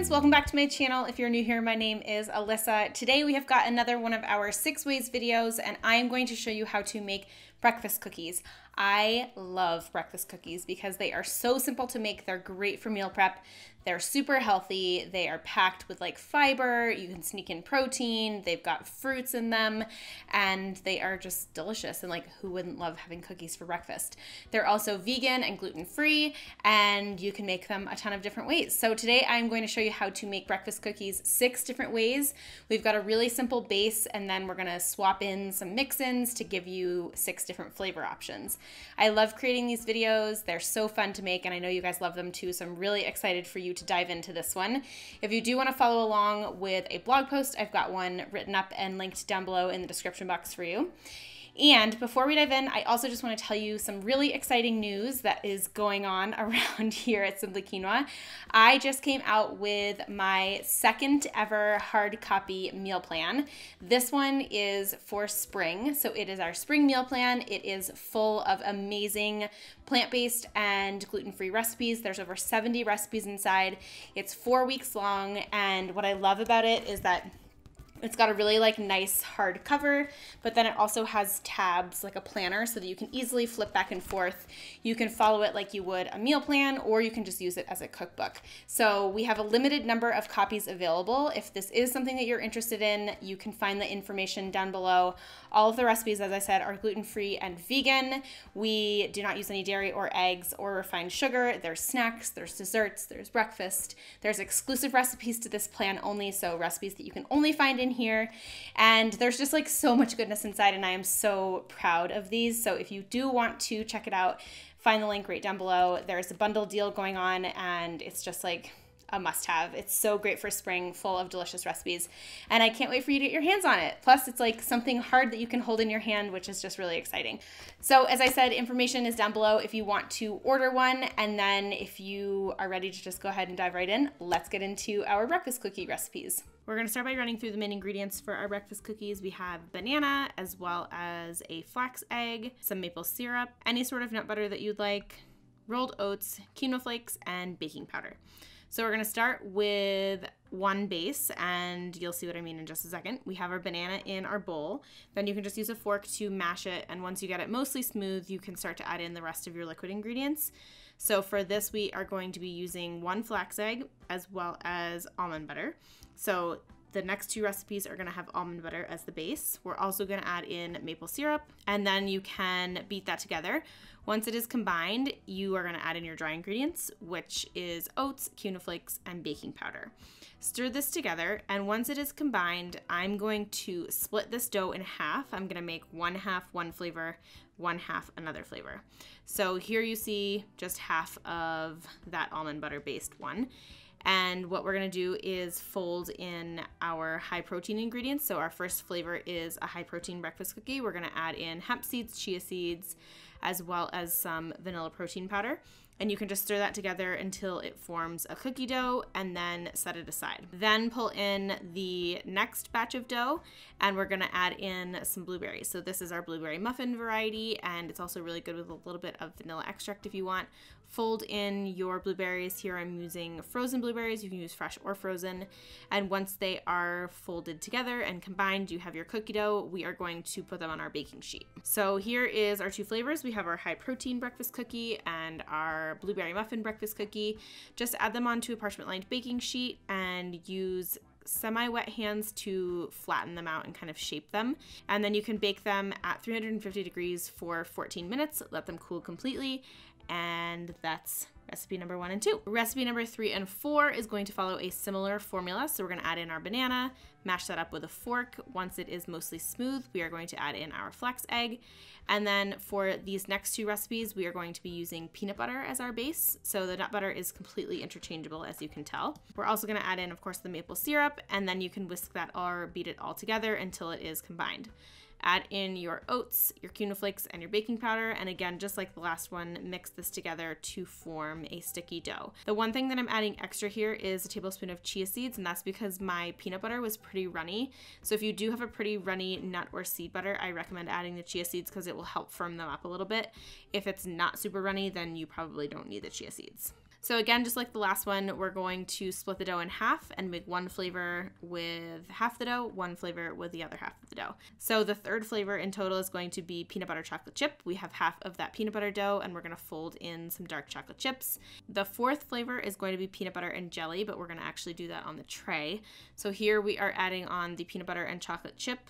friends, welcome back to my channel. If you're new here, my name is Alyssa. Today we have got another one of our 6 ways videos, and I am going to show you how to make breakfast cookies. I love breakfast cookies because they are so simple to make. They're great for meal prep. They're super healthy. They are packed with like fiber. You can sneak in protein. They've got fruits in them, and they are just delicious. And like, who wouldn't love having cookies for breakfast? They're also vegan and gluten-free, and you can make them a ton of different ways. So today I'm going to show you how to make breakfast cookies 6 different ways. We've got a really simple base, and then we're gonna swap in some mix-ins to give you 6 different flavor options. I love creating these videos. They're so fun to make, and I know you guys love them too, so I'm really excited for you to dive into this one. If you do want to follow along with a blog post, I've got one written up and linked down below in the description box for you. And before we dive in, I also just want to tell you some really exciting news that is going on around here at Simply Quinoa. I just came out with my 2nd ever hard copy meal plan. This one is for spring, so it is our spring meal plan. It is full of amazing plant-based and gluten-free recipes. There's over 70 recipes inside. It's 4 weeks long, and what I love about it is that it's got a really like nice hard cover, but then it also has tabs like a planner so that you can easily flip back and forth. You can follow it like you would a meal plan, or you can just use it as a cookbook. So we have a limited number of copies available. If this is something that you're interested in, you can find the information down below. All of the recipes, as I said, are gluten-free and vegan. We do not use any dairy or eggs or refined sugar. There's snacks, there's desserts, there's breakfast. There's exclusive recipes to this plan only, so recipes that you can only find in here, and there's just like so much goodness inside, and I am so proud of these. So if you do want to check it out, find the link right down below. There's a bundle deal going on, and it's just like a must-have. It's so great for spring, full of delicious recipes, and I can't wait for you to get your hands on it. Plus, it's like something hard that you can hold in your hand, which is just really exciting. So as I said, information is down below if you want to order one, and then if you are ready to just go ahead and dive right in, let's get into our breakfast cookie recipes. We're going to start by running through the main ingredients for our breakfast cookies. We have banana, as well as a flax egg, some maple syrup, any sort of nut butter that you'd like, rolled oats, quinoa flakes, and baking powder. So we're going to start with one base, and you'll see what I mean in just a second. We have our banana in our bowl. Then you can just use a fork to mash it, and once you get it mostly smooth, you can start to add in the rest of your liquid ingredients. So for this, we are going to be using 1 flax egg as well as almond butter. So the next 2 recipes are going to have almond butter as the base. We're also going to add in maple syrup, and then you can beat that together. Once it is combined, you are going to add in your dry ingredients, which is oats, quinoa flakes, and baking powder. Stir this together, and once it is combined, I'm going to split this dough in half. I'm going to make 1/2 one flavor, 1/2 another flavor. So here you see just half of that almond butter based one. And what we're going to do is fold in our high protein ingredients. So our first flavor is a high protein breakfast cookie. We're going to add in hemp seeds, chia seeds, as well as some vanilla protein powder. And you can just stir that together until it forms a cookie dough, and then set it aside. Then pull in the next batch of dough, and we're gonna add in some blueberries. So this is our blueberry muffin variety, and it's also really good with a little bit of vanilla extract if you want. Fold in your blueberries. Here I'm using frozen blueberries. You can use fresh or frozen. And once they are folded together and combined, you have your cookie dough. We are going to put them on our baking sheet. So here is our 2 flavors. We have our high protein breakfast cookie and our blueberry muffin breakfast cookie. Just add them onto a parchment lined baking sheet and use semi-wet hands to flatten them out and kind of shape them. And then you can bake them at 350 degrees for 14 minutes. Let them cool completely. And that's recipe number 1 and 2. Recipe number 3 and 4 is going to follow a similar formula. So we're going to add in our banana, mash that up with a fork. Once it is mostly smooth, we are going to add in our flax egg. And then for these next 2 recipes, we are going to be using peanut butter as our base. So the nut butter is completely interchangeable, as you can tell. We're also going to add in, of course, the maple syrup, and then you can whisk that or beat it all together until it is combined. Add in your oats, your quinoa flakes, and your baking powder, and again, just like the last one, mix this together to form a sticky dough. The one thing that I'm adding extra here is a tablespoon of chia seeds, and that's because my peanut butter was pretty runny. So if you do have a pretty runny nut or seed butter, I recommend adding the chia seeds because it will help firm them up a little bit. If it's not super runny, then you probably don't need the chia seeds. So again, just like the last one, we're going to split the dough in half and make one flavor with half the dough, one flavor with the other half of the dough. So the third flavor in total is going to be peanut butter chocolate chip. We have half of that peanut butter dough and we're going to fold in some dark chocolate chips. The fourth flavor is going to be peanut butter and jelly, but we're going to actually do that on the tray. So here we are adding on the peanut butter and chocolate chip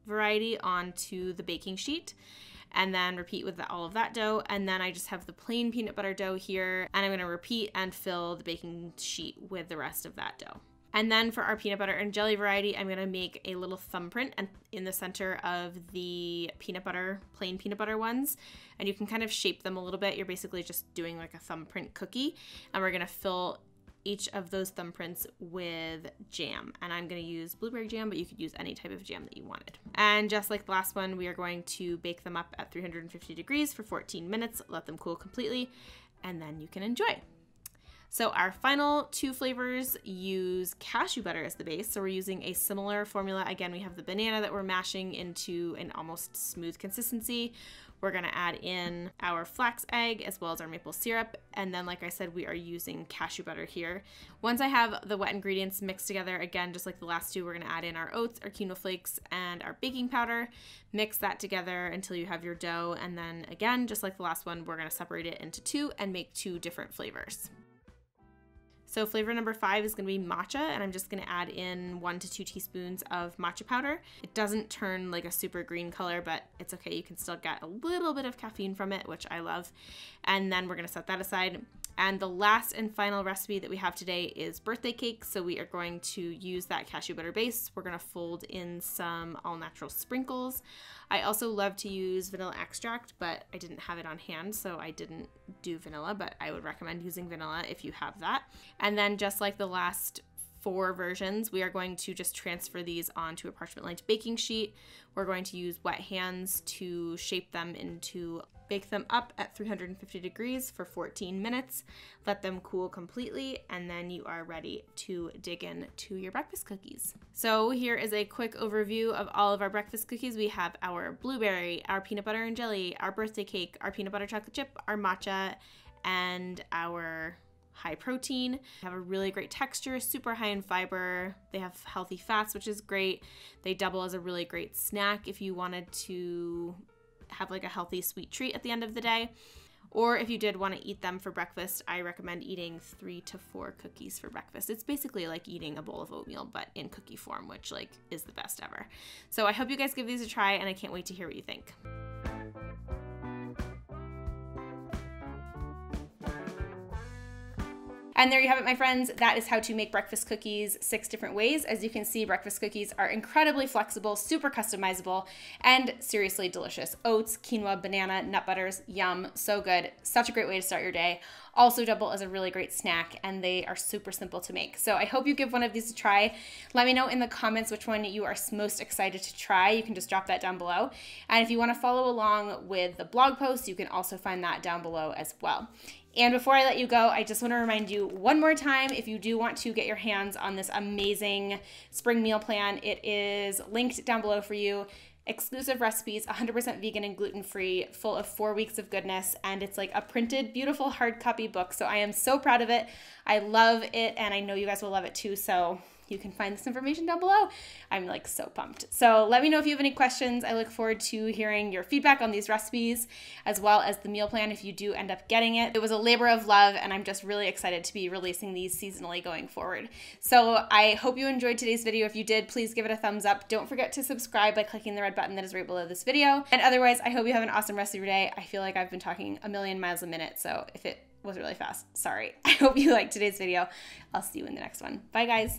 variety onto the baking sheet, and then repeat with all of that dough. And then I just have the plain peanut butter dough here, and I'm going to repeat and fill the baking sheet with the rest of that dough. And then for our peanut butter and jelly variety, I'm going to make a little thumbprint and in the center of the peanut butter, plain peanut butter ones. And you can kind of shape them a little bit. You're basically just doing like a thumbprint cookie. And we're going to fill each of those thumbprints with jam. And I'm going to use blueberry jam, but you could use any type of jam that you wanted. And just like the last one, we are going to bake them up at 350 degrees for 14 minutes, let them cool completely, and then you can enjoy. So our final two flavors use cashew butter as the base. So we're using a similar formula. Again, we have the banana that we're mashing into an almost smooth consistency. We're gonna add in our flax egg as well as our maple syrup. And then, like I said, we are using cashew butter here. Once I have the wet ingredients mixed together, again, just like the last two, we're gonna add in our oats, our quinoa flakes, and our baking powder. Mix that together until you have your dough. And then again, just like the last one, we're gonna separate it into two and make two different flavors. So flavor number 5 is going to be matcha, and I'm just going to add in 1 to 2 teaspoons of matcha powder. It doesn't turn like a super green color, but it's okay. You can still get a little bit of caffeine from it, which I love. And then we're going to set that aside. And the last and final recipe that we have today is birthday cake. So we are going to use that cashew butter base. We're going to fold in some all natural sprinkles. I also love to use vanilla extract, but I didn't have it on hand, so I didn't do vanilla, but I would recommend using vanilla if you have that. And then just like the last 4 versions, we are going to just transfer these onto a parchment lined baking sheet. We're going to use wet hands to shape them into, bake them up at 350 degrees for 14 minutes, let them cool completely, and then you are ready to dig in to your breakfast cookies. So here is a quick overview of all of our breakfast cookies. We have our blueberry, our peanut butter and jelly, our birthday cake, our peanut butter chocolate chip, our matcha, and our high protein. They have a really great texture, super high in fiber. They have healthy fats, which is great. They double as a really great snack if you wanted to have like a healthy sweet treat at the end of the day. Or if you did want to eat them for breakfast, I recommend eating 3 to 4 cookies for breakfast. It's basically like eating a bowl of oatmeal, but in cookie form, which like is the best ever. So I hope you guys give these a try, and I can't wait to hear what you think. And there you have it, my friends. That is how to make breakfast cookies 6 different ways. As you can see, breakfast cookies are incredibly flexible, super customizable, and seriously delicious. Oats, quinoa, banana, nut butters, yum, so good. Such a great way to start your day. Also double as a really great snack, and they are super simple to make. So I hope you give one of these a try. Let me know in the comments which one you are most excited to try. You can just drop that down below. And if you want to follow along with the blog post, you can also find that down below as well. And before I let you go, I just want to remind you one more time, if you do want to get your hands on this amazing spring meal plan, it is linked down below for you. Exclusive recipes, 100% vegan and gluten-free, full of 4 weeks of goodness, and it's like a printed, beautiful hard copy book. So I am so proud of it. I love it, and I know you guys will love it too. So you can find this information down below. I'm like so pumped. So let me know if you have any questions. I look forward to hearing your feedback on these recipes as well as the meal plan if you do end up getting it. It was a labor of love, and I'm just really excited to be releasing these seasonally going forward. So I hope you enjoyed today's video. If you did, please give it a thumbs up. Don't forget to subscribe by clicking the red button that is right below this video. And otherwise, I hope you have an awesome rest of your day. I feel like I've been talking a million miles a minute, so if it was really fast, sorry. I hope you liked today's video. I'll see you in the next one. Bye, guys.